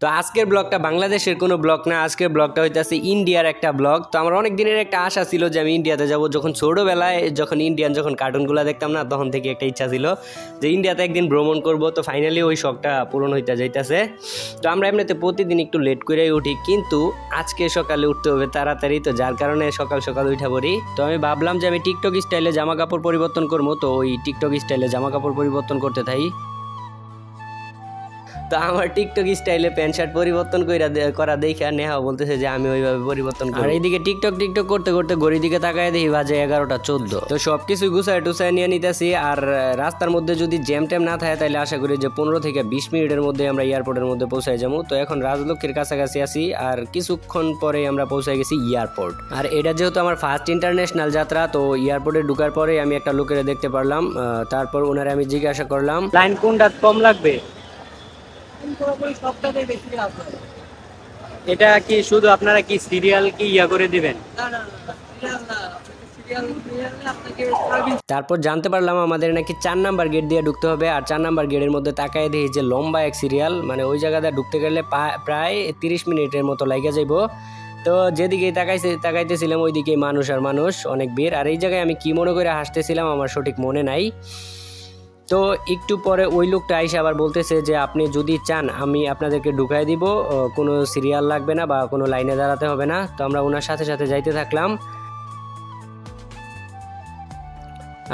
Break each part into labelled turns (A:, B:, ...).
A: তো আজকের ব্লগটা বাংলাদেশের কোনো ব্লগ না, আজকের ব্লগটা হইতেছে ইন্ডিয়ার একটা ব্লগ। তো আমার অনেক দিনের একটা আশা ছিল যে আমি ইন্ডিয়াতে যাব। যখন ছোটোবেলায় যখন কার্টুনগুলো দেখতাম না, তখন থেকে একটা ইচ্ছা ছিল যে ইন্ডিয়াতে একদিন ভ্রমণ করব। তো ফাইনালি ওই শখটা পূরণ হইতে যাইতেছে। তো আমরা এমনিতে প্রতিদিন একটু লেট করেই উঠি, কিন্তু আজকে সকালে উঠতে হবে তাড়াতাড়ি, তো যার কারণে সকাল সকাল উঠা পড়ি। তো আমি ভাবলাম যে আমি টিকটক স্টাইলে জামা কাপড় পরিবর্তন করবো, তো ওই টিকটক স্টাইলে জামা কাপড় পরিবর্তন করতে থাকি। তো আমার টিকটক স্টাইলে প্যান্ট শার্ট পরিবর্তন করা দেখে নেহা বলতেছে যে আমি ওইভাবে পরিবর্তন করি। আর এইদিকে টিকটক করতে করতে ঘড়ির দিকে তাকায় দেখি বাজে 11:14। তো সবকিছু গুছায় টুছায় নিয়ে নিতেছি। আর রাস্তার মধ্যে যদি জ্যাম ট্যাম না থাকে তাহলে আশা করি যে 15 থেকে 20 মিনিটের মধ্যে আমরা এয়ারপোর্টের মধ্যে পৌঁছায় যাবো। তো এখন রাজলক্ষ্মীর কাছাকাছি আছি, আর কিছুক্ষণ পরে আমরা পৌঁছায় গেছি এয়ারপোর্ট। আর এটা যেহেতু আমার ফার্স্ট ইন্টারন্যাশনাল যাত্রা, তো এয়ারপোর্টে ঢুকার পরে আমি একটা লোকের দেখতে পারলাম। তারপর ওনারে আমি জিজ্ঞাসা করলাম লাইন কোনটা কম লাগবে। এটা কি শুধু আপনারা কি সিরিয়াল কি ইয়া করে দিবেন? তারপর জানতে পারলাম আমাদের নাকি 4 নাম্বার গেট দিয়ে ঢুকতে হবে। আর 4 নাম্বার গেটের মধ্যে তাকায় দেখি যে লম্বা এক সিরিয়াল, মানে ওই জায়গাটা ঢুকতে গেলে প্রায় 30 মিনিটের মতো লাগে যাইব। তো যেদিকেই তাকাইতেছিলাম ওইদিকেই মানুষ আর মানুষ, অনেক ভিড়। আর এই জায়গায় আমি কি মনে করে হাসতেছিলাম আমার সঠিক মনে নাই। তো একটু পরে ওই লোকটা আইসা আবার বলতেছে যে আপনি যদি চান আমি আপনাদেরকে ঢুকাই দিব, কোনো সিরিয়াল লাগবে না বা কোনো লাইনে দাঁড়াতে হবে না। তো আমরা ওনার সাথে সাথে যাইতে থাকলাম।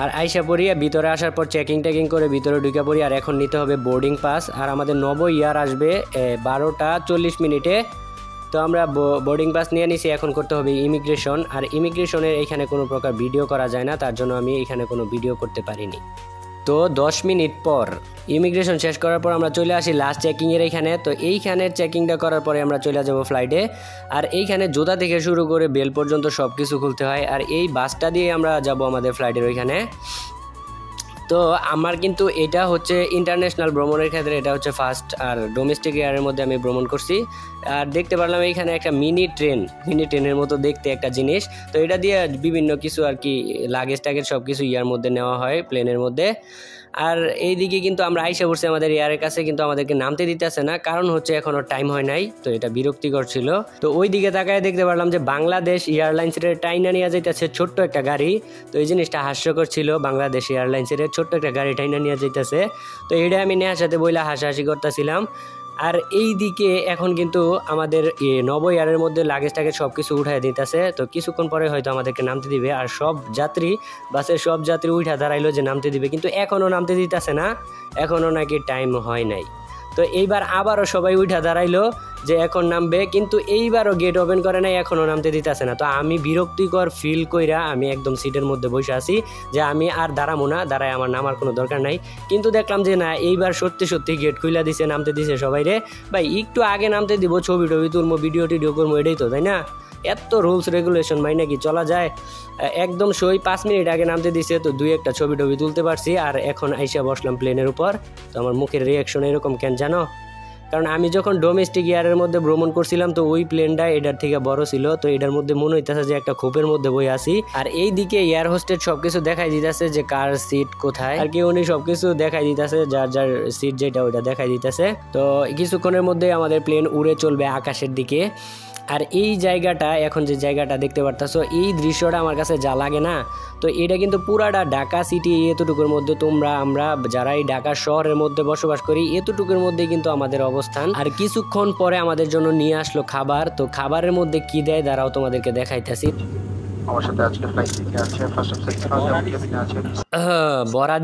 A: আর আইসা পড়ি, ভিতরে আসার পর চেকিং করে ভিতরে ঢুকে পড়ি। আর এখন নিতে হবে বোর্ডিং পাস। আর আমাদের ইয়ার আসবে 12:40 তো আমরা বোর্ডিং পাস নিয়ে নিছি। এখন করতে হবে ইমিগ্রেশন। আর ইমিগ্রেশনের এইখানে কোনো প্রকার ভিডিও করা যায় না, তার জন্য আমি এইখানে কোনো ভিডিও করতে পারিনি। তো 10 মিনিট পর ইমিগ্রেশন শেষ করার পর আমরা চলে আসি লাস্ট চেকিংয়ের এইখানে। তো এইখানের চেকিংটা করার পরে আমরা চলে যাব ফ্লাইটে। আর এইখানে জুতা থেকে শুরু করে বেল পর্যন্ত সব কিছু খুলতে হয়। আর এই বাসটা দিয়ে আমরা যাব আমাদের ফ্লাইটের ওইখানে। তো আমার কিন্তু এটা হচ্ছে ইন্টারন্যাশনাল ভ্রমণের ক্ষেত্রে এটা হচ্ছে ফার্স্ট। আর ডোমেস্টিক এয়ারের মধ্যে আমি ভ্রমণ করছি। আর দেখতে পারলাম এইখানে একটা মিনি ট্রেনের মতো দেখতে একটা জিনিস। তো এটা দিয়ে বিভিন্ন কিছু আর কি লাগেজ টাগেজ সব কিছু ইয়ার মধ্যে নেওয়া হয় প্লেনের মধ্যে। আর এইদিকে কিন্তু আমরা আইসা পড়ছি আমাদের এয়ারের কাছে, কিন্তু আমাদেরকে নামতে দিতেছে না, কারণ হচ্ছে এখনো টাইম হয় নাই। তো এটা বিরক্তিকর ছিল। তো ওই দিকে তাকায় দেখতে পারলাম যে বাংলাদেশ এয়ারলাইন্সের টাইনা নিয়ে যাইতেছে ছোট্ট একটা গাড়ি। তো এই জিনিসটা হাস্যকর ছিল, বাংলাদেশ এয়ারলাইন্সের ছোট্ট একটা গাড়ি টাইনা নিয়ে যাইতেছে। তো এটা আমি নেহার সাথে বইলা হাসাহাসি করতেছিলাম। আর এই দিকে এখন কিন্তু আমাদের এয়ারের মধ্যে লাগেজ টাগেজ সব কিছু উঠাই দিতেছে। তো কিছুক্ষণ পরে হয়তো আমাদেরকে নামতে দিবে। আর বাসের সব যাত্রী উঠা দাঁড়াইলো যে নামতে দিবে, কিন্তু এখনও নামতে দিতেছে না, এখনও নাকি টাইম হয় নাই। তো এইবার আবারও সবাই উঠা দাঁড়াইলো যে এখন নামবে, কিন্তু এইবারও গেট ওপেন করে নাই, এখনও নামতে দিতেছে না। তো আমি বিরক্তিকর ফিল কইরা আমি একদম সিটের মধ্যে বসে আছি যে আমি আর দাঁড়াবো না, দাঁড়ায় আমার নামার কোনো দরকার নাই। কিন্তু দেখলাম যে না, এইবার সত্যি গেট খুইলা দিছে, নামতে দিছে সবাই রে। ভাই একটু আগে নামতে দিব, ছবি তুলবো, ভিডিও করবো, এটাই তো, তাই না? এত রুলস রেগুলেশন মাইনে কি চলা যায়? একদম 5 মিনিট আগে নামতে দিছে, তো 2-1টা ছবি তুলতে পারছি। আর এখন আইসা বসলাম প্লেনের উপর। তো আমার মুখের রিয়াকশন এরকম কেন জানো? কারণ আমি যখন ডোমেস্টিক এয়ারের মধ্যে ভ্রমণ করছিলাম, তো ওই প্লেনটা এটার থেকে বড় ছিল। তো এটার মধ্যে মনে হইতেছে যে একটা খোপের মধ্যে বই আসি। আর এই দিকে এয়ার হোস্টেস সবকিছু দেখাই দিতেছে যে কার সিট কোথায়, আর কি উনি সবকিছু দেখাই দিতেছে, যার সিট যেটা ওইটা দেখাই দিতেছে। তো কিছুক্ষণের মধ্যে আমাদের প্লেন উড়ে চলবে আকাশের দিকে। আর এই জায়গাটা, এখন যে জায়গাটা দেখতে পারতেছো, এই দৃশ্যটা আমার কাছে যা লাগে না, তো এটা কিন্তু পুরাটা ঢাকা সিটি, এতটুকুর মধ্যে আমরা যারা এই ঢাকা শহরের মধ্যে বসবাস করি, এতটুকুর মধ্যে কিন্তু আমাদের অবস্থান। আর কিছুক্ষণ পরে আমাদের জন্য নিয়ে আসলো খাবার। তো খাবারের মধ্যে কি দেয় দাঁড়াও তোমাদেরকে দেখাইতেছি।
B: আমার সাথে আজকে ফ্লাইট থেকে আছে ফার্স্ট সেকশন আছে
A: বড়া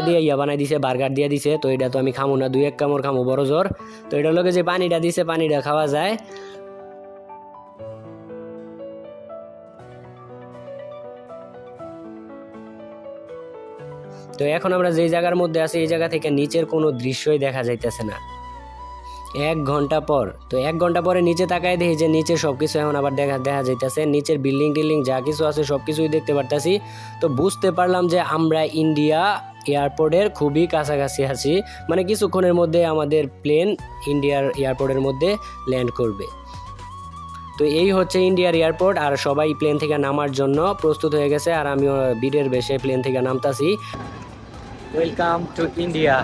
A: দিয়া ইয়া বানাই দিছে, বার্গার দিয়া দিছে। তো এটা তো আমি খামু না, 2-1 কামড় খামু বড় জোর। তো এটার লগে যে পানিটা দিছে, পানিটা খাওয়া যায়। তো এখন আমরা যেই জায়গার মধ্যে আছি, এই জায়গা থেকে নিচের কোনো দৃশ্যই দেখা যাইতেছে না। 1 ঘন্টা পর, তো 1 ঘন্টা পরে নিচে তাকায় দেখি যে নিচে সবকিছু এখন আবার দেখা যাইতেছে। নিচের বিল্ডিং যা কিছু আছে সবকিছুই দেখতে পারতাছি। তো বুঝতে পারলাম যে আমরা ইন্ডিয়া এয়ারপোর্টের খুবই কাছাকাছি আছি, মানে কিছুক্ষণের মধ্যে আমাদের প্লেন ইন্ডিয়ার এয়ারপোর্টের মধ্যে ল্যান্ড করবে। তো এই হচ্ছে ইন্ডিয়ার এয়ারপোর্ট। আর সবাই প্লেন থেকে নামার জন্য প্রস্তুত হয়ে গেছে। আর আমিও বীরের বেশে প্লেন থেকে নামতাছি। Welcome to India.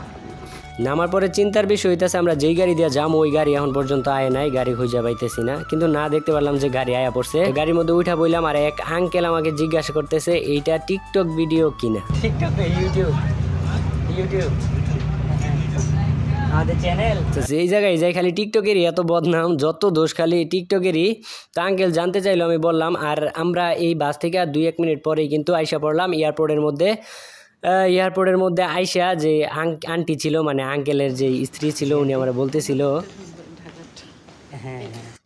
A: নামার পরে চিন্তার বিষয় হইতেছে আমরা যেই গাড়ি দিয়ে যাম ওই গাড়ি এখন পর্যন্ত আয় নাই, গাড়ি খুঁজে পাইতেছি না, কিন্তু না দেখতে পারলাম যে গাড়ি আয়া পড়ছে। গাড়ির মধ্যে উঠা বইলাম আর এক আঙ্কেল আমাকে জিজ্ঞাসা করতেছে এইটা টিকটক ভিডিও কিনা। টিকটক ইউটিউব আমাদের চ্যানেল। তো সেই জায়গায় যাই খালি টিকটকেরই এত বদনাম, যত দোষ খালি টিকটকেরই। তো আঙ্কেল জানতে চাইলো, আমি বললাম। আর আমরা এই বাস থেকে 2-1 মিনিট পরেই কিন্তু আইসা পড়লাম এয়ারপোর্টের মধ্যে আইসা যে আন্টি ছিল, মানে আঙ্কেলের যে স্ত্রী ছিল, উনি আমার বলতেছিল,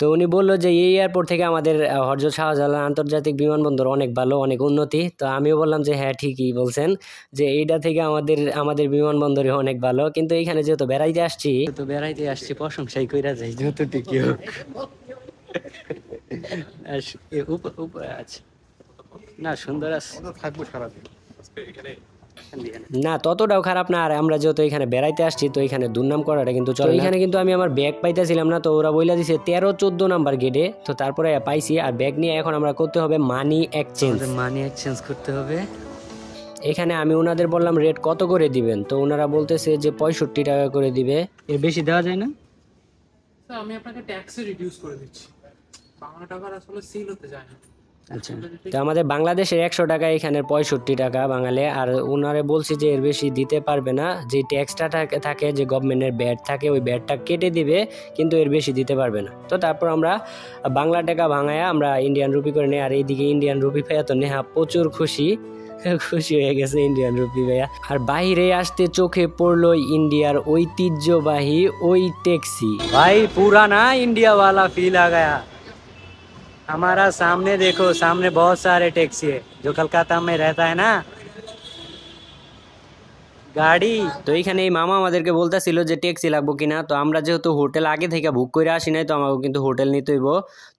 A: তো উনি বললো যে এই এয়ারপোর্ট থেকে আমাদের হযরত শাহজালাল আন্তর্জাতিক বিমানবন্দর অনেক ভালো, অনেক উন্নতি। তো আমিও বললাম যে হ্যাঁ ঠিকই বলছেন, যে এইটা থেকে আমাদের বিমানবন্দরে অনেক ভালো, কিন্তু এখানে যেহেতু বেড়াইতে আসছি প্রশংসাই কইরা যাই যতটুকু হোক। না সুন্দর আছে,
B: থাকবো সারাদিন।
A: না ততটাও খারাপ না। আর আমরা যেহেতু এখানে বেড়াইতে আসছি তো এখানে দুর্নাম করাটা কিন্তু চলে। এখানে কিন্তু আমি আমার ব্যাগ পাইতেছিলাম না, তো ওরা বইলা দিছে 13-14 নাম্বার গেটে। তো তারপরে পাইছি, আর ব্যাগ নিয়ে এখন আমরা করতে হবে মানি এক্সচেঞ্জ করতে হবে। এখানে আমি ওনাদের বললাম রেট কত করে দিবেন, তো ওনারা বলতেছে যে 65 টাকা করে দিবে। এর বেশি দেওয়া যায় না?
C: স্যার আমি আপনাকে ট্যাক্সে রিডিউস করে দিচ্ছি, 52 টাকার আসলে সিল হতে যায় না।
A: আচ্ছা, তো আমাদের বাংলাদেশের 100 টাকা, এখানে 65 টাকা বাঙালি। আর ওনারে বলছি যে এর বেশি দিতে পারবে না, যে ট্যাক্সটা থাকে যে গভর্নমেন্টের ব্যাট থাকে ওই ব্যাটটা কেটে দিবে, কিন্তু এর বেশি দিতে পারবে না। তো তারপর আমরা বাংলা টাকা ভাঙায়া আমরা ইন্ডিয়ান রুপি করে নেই। আর এইদিকে ইন্ডিয়ান রুপি ভাইয়া তো নেহা প্রচুর খুশি হয়ে গেছে ইন্ডিয়ান রুপি ভাইয়া। আর বাইরে আসতে চোখে পড়লো ইন্ডিয়ার ঐতিহ্যবাহী ওই ট্যাক্সি। ভাই পুরানা इंडिया वाला फील आ गया। हमारा सामने देखो, सामने बहुत सारे टैक्सी है जो कलकत्ता में रहता है ना গাড়ি। তো এইখানে এই মামা আমাদেরকে বলতেছিল যে ট্যাক্সি লাগবো কিনা। তো আমরা যেহেতু হোটেল আগে থেকে বুক করে আসি নাই, তো আমাকে কিন্তু হোটেল নিতে হইব।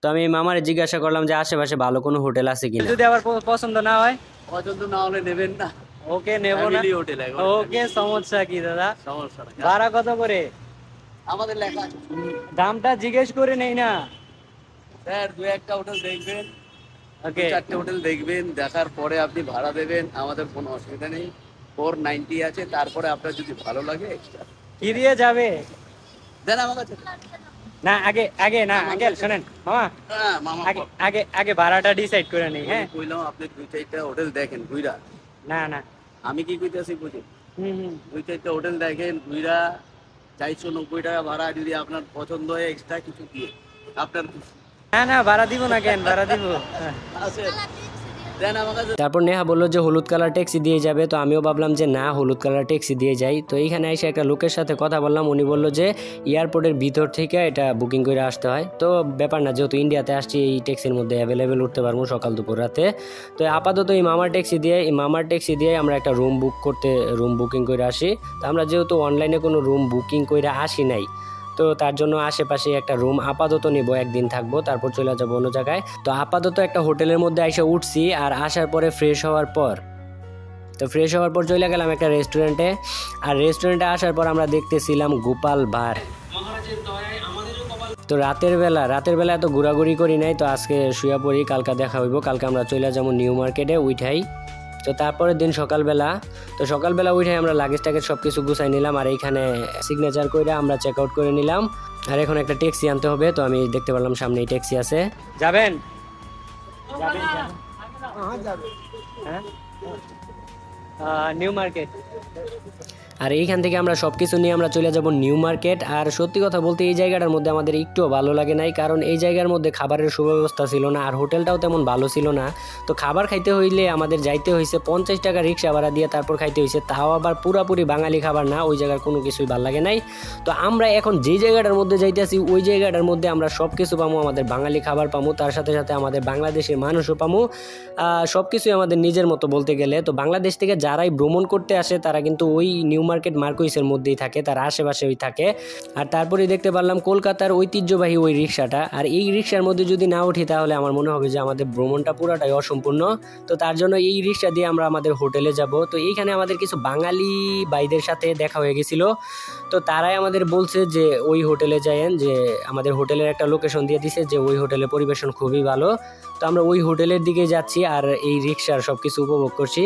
A: তো আমি মামারে জিজ্ঞাসা করলাম যে আশেপাশে ভালো কোনো হোটেল আছে কিনা। যদি আবার পছন্দ না হয়,
C: পছন্দ না হলে নেবেন না।
A: ওকে নেব না,
C: হোটেল
A: ওকে সমস্যা কি দাদা? ভাড়া কত করে?
C: আমাদের লেখা
A: দামটা জিজ্ঞেস করে নেই না
C: স্যার, 2-1টা হোটেল দেখবেন,
A: ওকে
C: 4টে হোটেল দেখবেন, দেখার পরে আপনি ভাড়া দেবেন, আমাদের কোনো অসুবিধা নেই। 490 আছে, তারপরে আপনার যদি ভালো লাগে এক্সট্রা
A: কি দিয়ে যাবে
C: দেন আমার কাছে।
A: না আগে না আঙ্কেল শুনেন মামা,
C: হ্যাঁ মামা,
A: আগে ভাড়াটা ডিসাইড করে নেই। হ্যাঁ
C: কইলাম আপনি 2-4টা হোটেল দেখেন ঘুইরা।
A: না
C: আমি কি কইতাছি বুঝুন, 2-4টা হোটেল দেখেন ঘুইরা, 490 টাকা ভাড়া, যদি আপনার পছন্দ হয় এক্সট্রা কিছু দিয়ে আপনার
A: না ভাড়া দিব না, কেন ভাড়া দিব।
C: আছে দেন আমার কাছে।
A: তারপর নেহা বললো যে হলুদ কালার ট্যাক্সি দিয়ে যাবে। তো আমিও ভাবলাম যে না, হলুদ কালার ট্যাক্সি দিয়ে যাই। তো এইখানে এসে একটা লোকের সাথে কথা বললাম, উনি বললো যে এয়ারপোর্টের ভিতর থেকে এটা বুকিং করে আসতে হয়। তো ব্যাপার না, যেহেতু ইন্ডিয়াতে আসছি এই ট্যাক্সির মধ্যে অ্যাভেলেবেল উঠতে পারবো সকাল দুপুর রাতে। তো আপাতত এই মামার ট্যাক্সি দিয়ে আমরা একটা রুম বুকিং করে আসি। তো আমরা যেহেতু অনলাইনে কোনো রুম বুকিং করে আসি নাই, তো তার জন্য আশেপাশে একটা রুম আপাতত নিব, একদিন থাকবো, তারপর চলে যাবো অন্য জায়গায়। তো আপাতত একটা হোটেলের মধ্যে এসে উঠছি। আর আসার পরে ফ্রেশ হওয়ার পর চলে গেলাম একটা রেস্টুরেন্টে। আর রেস্টুরেন্টে আসার পর আমরা দেখতেছিলাম গোপাল ভাঁড়। তো রাতের বেলা এত ঘোরাঘুরি করি নাই, তো আজকে শুয়ে পড়ি, কালকে দেখা হইব। কালকে আমরা চলে যাবো নিউ মার্কেটে উঠাই। তো তারপরের দিন সকালবেলা উঠে আমরা লাগেজ টাগেজ সব কিছু গুছাই নিলাম। আর এইখানে সিগনেচার করে আমরা চেক আউট করে নিলাম। আর এখন একটা ট্যাক্সি আনতে হবে। তো আমি দেখতে পারলাম সামনে এই ট্যাক্সি আছে। যাবেন নিউ মার্কেট। আর এইখান থেকে আমরা সব কিছু নিয়ে আমরা চলে যাব নিউ মার্কেট। আর সত্যি কথা বলতে এই জায়গাটার মধ্যে আমাদের একটুও ভালো লাগে নাই, কারণ এই জায়গার মধ্যে খাবারের সুব্যবস্থা ছিল না, আর হোটেলটাও তেমন ভালো ছিল না। তো খাবার খাইতে হইলে আমাদের যাইতে হয়েছে 50 টাকা রিক্সা ভাড়া দিয়ে, তারপর খাইতে হয়েছে, তাও আবার পুরাপুরি বাঙালি খাবার না, ওই জায়গার কোনো কিছুই ভালো লাগে নাই। তো আমরা এখন যে জায়গাটার মধ্যে যাইতেছি ওই জায়গাটার মধ্যে আমরা সব কিছু পাবো, আমাদের বাঙালি খাবার পাবো, তার সাথে সাথে আমাদের বাংলাদেশের মানুষও পাবো, সব কিছুই আমাদের নিজের মতো বলতে গেলে। তো বাংলাদেশ থেকে যারাই ভ্রমণ করতে আসে তারা কিন্তু ওই নিউ মার্কেট মার্কুইসের মধ্যেই থাকে, তার আশেপাশেই থাকে। আর তারপরে দেখতে পারলাম কলকাতার ঐতিহ্যবাহী ওই রিক্সাটা। আর এই রিক্সার মধ্যে যদি না উঠি তাহলে আমার মনে হবে যে আমাদের ভ্রমণটা পুরাটাই অসম্পূর্ণ। তো তার জন্য এই রিক্সা দিয়ে আমরা আমাদের হোটেলে যাব। তো এইখানে আমাদের কিছু বাঙালি ভাইদের সাথে দেখা হয়ে গেছিল। তো তারাই আমাদের বলছে যে ওই হোটেলে যায়েন, যে আমাদের হোটেলের একটা লোকেশন দিয়ে দিছে যে ওই হোটেলে পরিবেশন খুবই ভালো। তো আমরা ওই হোটেলের দিকে যাচ্ছি আর এই রিক্সার সব কিছু উপভোগ করছি।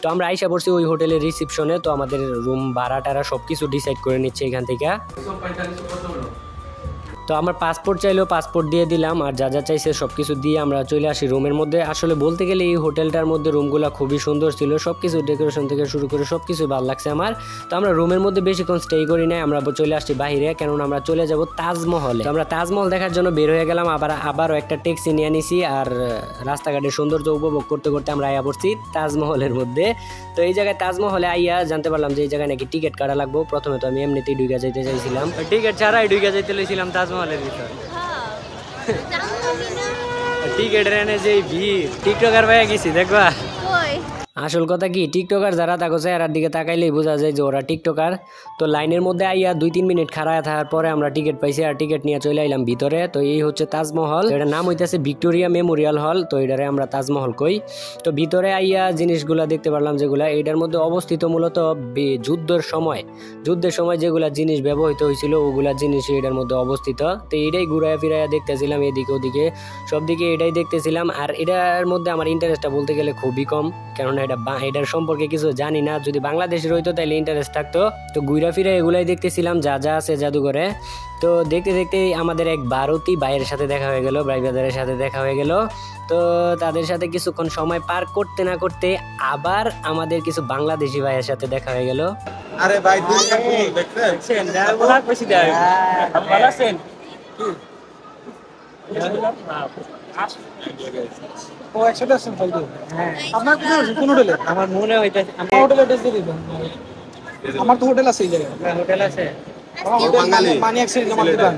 A: তো আমরা আইসা পড়ছি ওই হোটেলের রিসিপশনে। তো আমাদের রুম রুম ভাড়া টাড়া সব কিছু ডিসাইড করে নিচ্ছে এখান থেকে। তো আমার পাসপোর্ট চাইলেও পাসপোর্ট দিয়ে দিলাম, আর যা যা চাইছে সব কিছু দিয়ে আমরা চলে আসি রুমের মধ্যে। আসলে বলতে গেলে এই হোটেলটার মধ্যে রুমগুলো খুবই সুন্দর ছিল, সব কিছু ডেকোরেশন থেকে শুরু করে সব কিছুই ভালো লাগছে আমার। তো আমরা রুমের মধ্যে বেশিক্ষণ স্টে করি নাই, আমরা চলে আসছি বাইরে, কেননা আমরা চলে যাব তাজমহলে। তো আমরা তাজমহল দেখার জন্য বের হয়ে গেলাম, আবারও একটা ট্যাক্সি নিয়ে নিছি, আর রাস্তাঘাটের সৌন্দর্য উপভোগ করতে করতে আমরা আইয়া পড়ছি তাজমহলের মধ্যে। তো এই জায়গায় তাজমহলে আইয়া জানতে পারলাম যে এই জায়গায় নাকি টিকিট কাটা লাগবো। প্রথমে তো আমি এমনিতেই ঢুকে যাইতে চাইছিলাম, টিকিট ছাড়াই ঢুকে যাইতে লইছিলাম তাজমহলের ভিতর। টিকিট এনে যে ভিড়, টিকটকার ভাইয়া গেছি দেখবা। আসল কথা কি, টিকটকার যারা তাকে চেহারার দিকে তাকাইলেই বোঝা যায় যে ওরা টিকটকার। তো লাইনের মধ্যে আইয়া 2-3 মিনিট খাড়ায় থাকার পরে আমরা টিকিট পাইছি, আর টিকিট নিয়ে চলে আইলাম ভিতরে। তো এই হচ্ছে তাজমহল, এটার নাম হইতেছে ভিক্টোরিয়া মেমোরিয়াল হল, তো এটারে আমরা তাজমহল কই। তো ভিতরে আইয়া জিনিসগুলা দেখতে পারলাম যেগুলা এটার মধ্যে অবস্থিত মূলত যুদ্ধের সময় যেগুলা জিনিস ব্যবহৃত হয়েছিল ওগুলা জিনিস এটার মধ্যে অবস্থিত। তো এটাই ঘুরাইয়া ফিরাইয়া দেখতেছিলাম, এদিকে ওদিকে সব দিকে এটাই দেখতেছিলাম। আর এটার মধ্যে আমার ইন্টারেস্টটা বলতে গেলে খুবই কম, কেননা এটার সম্পর্কে কিছু জানি না। যদি বাংলাদেশের হইতো তাহলে ইন্টারেস্ট থাকতো। তো ঘুরা ফিরে এগুলাই দেখতেছিলাম যা যা আছে জাদুঘরে। তো দেখতে দেখতে আমাদের এক ভারতী ভাইয়ের সাথে দেখা হয়ে গেল, ভাই ব্রাদারের সাথে দেখা হয়ে গেল। তো তাদের সাথে কিছুক্ষণ সময় পার করতে না করতে আবার আমাদের কিছু বাংলাদেশি ভাইয়ের সাথে দেখা হয়ে গেল।
D: আরে ভাই দেখছেন ভালো আছেন? ও একসাথে আসছেন ফালতু? হ্যাঁ। আপনার কোন হোটেলে?
A: আমার মনে হইতাছে
D: আমার হোটেলে অ্যাড্রেস দিয়ে দিবেন। আমার তো হোটেল আছে এই জায়গায়।
A: হোটেল আছে।
D: আমার হোটেল মানি এক্সচেঞ্জ জমা দিবেন।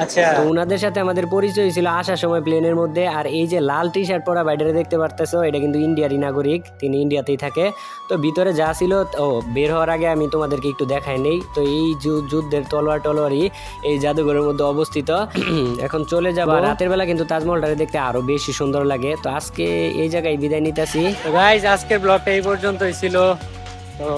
A: আচ্ছা, তো ওনাদের সাথে আমাদের পরিচয় ছিল আসার সময় প্লেনের মধ্যে। আর এই যে লাল টি শার্ট পরা বাইরে দেখতে পারতেছো, এটা কিন্তু ইন্ডিয়ারই নাগরিক, তিনি ইন্ডিয়াতেই থাকে। তো ভিতরে যা ছিল বের হওয়ার আগে আমি তোমাদেরকে একটু দেখাই নেই। তো এই যুদ্ধের তলোয়ারই এই জাদুঘরের মধ্যে অবস্থিত। এখন চলে যাবো। রাতের বেলা কিন্তু তাজমহলটা দেখতে আরো বেশি সুন্দর লাগে। তো আজকে এই জায়গায় বিদায় নিতেছি। তো গাইস, আজকের ব্লগটা এই পর্যন্তই ছিল। তো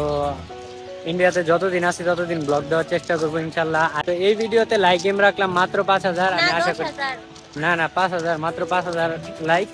A: ইন্ডিয়াতে যতদিন আছি ততদিন ব্লগ দেওয়ার চেষ্টা করবো ইনশাল্লাহ। আর এই ভিডিওতে লাইক রাখলাম মাত্র 5000। আমি আশা করি না 5000, মাত্র 5000 লাইক।